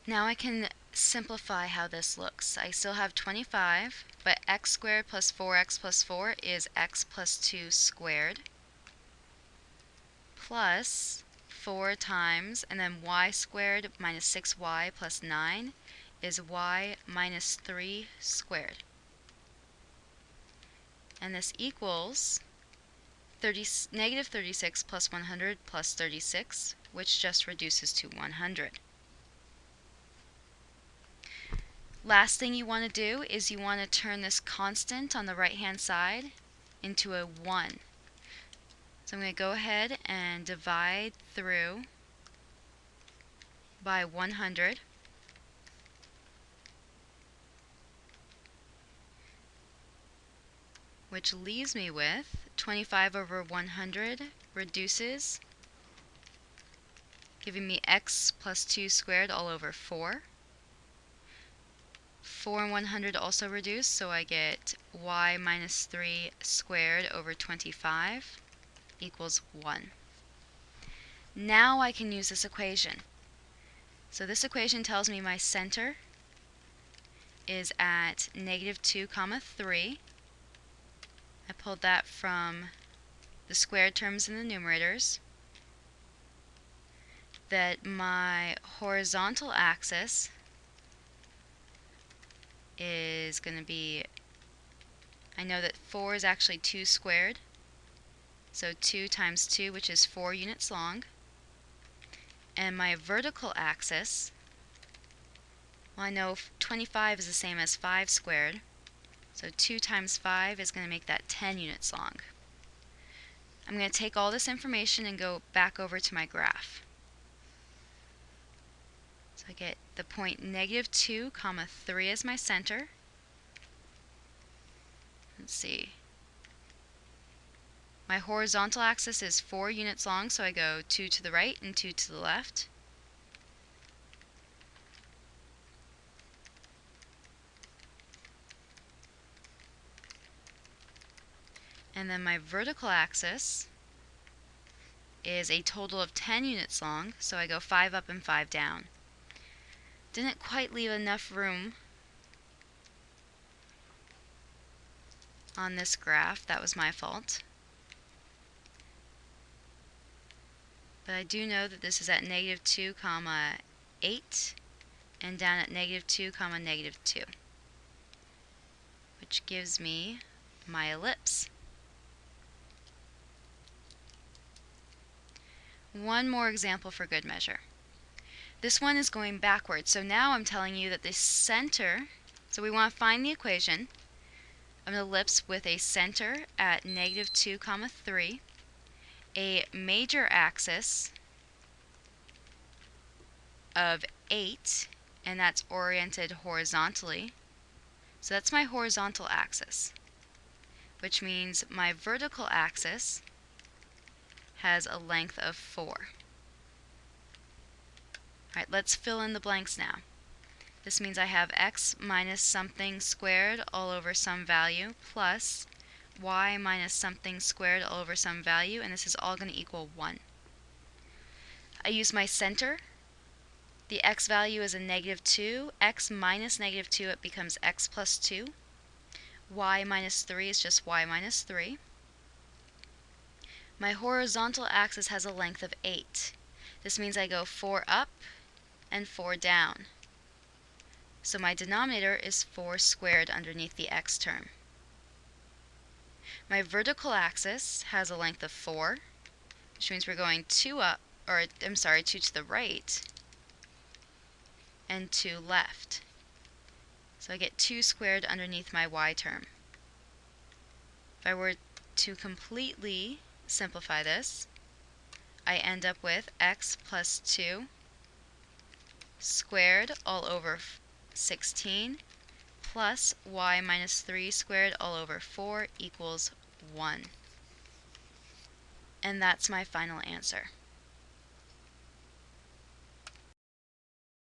Now I can simplify how this looks. I still have 25, but x squared plus 4x plus 4 is x plus 2 squared, plus 4 times, and then y squared minus 6y plus 9 is y minus 3 squared. And this equals negative 36 plus 100 plus 36, which just reduces to 100. Last thing you want to do is you want to turn this constant on the right hand side into a 1. So I'm going to go ahead and divide through by 100. Which leaves me with 25 over 100 reduces, giving me x plus 2 squared all over 4. 4 and 100 also reduce, so I get y minus 3 squared over 25 equals 1. Now I can use this equation. So this equation tells me my center is at negative 2 comma 3. I pulled that from the squared terms in the numerators. That my horizontal axis is going to be, I know that 4 is actually 2 squared, so 2 times 2, which is 4 units long. And my vertical axis, well, I know 25 is the same as 5 squared, so 2 times 5 is going to make that 10 units long. I'm going to take all this information and go back over to my graph. So I get the point negative 2 comma 3 as my center. Let's see. My horizontal axis is 4 units long, so I go 2 to the right and 2 to the left. And then my vertical axis is a total of 10 units long, so I go 5 up and 5 down. Didn't quite leave enough room on this graph. That was my fault. But I do know that this is at negative 2 comma 8 and down at negative 2 comma negative 2, which gives me my ellipse. One more example for good measure. This one is going backwards, so now I'm telling you that the center, so we want to find the equation of an ellipse with a center at negative 2 comma 3, a major axis of 8, and that's oriented horizontally. So that's my horizontal axis, which means my vertical axis has a length of 4. Alright, let's fill in the blanks now. This means I have x minus something squared all over some value plus y minus something squared all over some value, and this is all going to equal 1. I use my center. The x value is a negative 2. X minus negative 2, it becomes x plus 2. Y minus 3 is just y minus 3. My horizontal axis has a length of 8. This means I go 4 up and 4 down. So my denominator is 4 squared underneath the x term. My vertical axis has a length of 4, which means we're going 2 up, or I'm sorry, 2 to the right and 2 left. So I get 2 squared underneath my y term. If I were to completely simplify this, I end up with x plus 2 squared all over 16 plus y minus 3 squared all over 4 equals 1. And that's my final answer.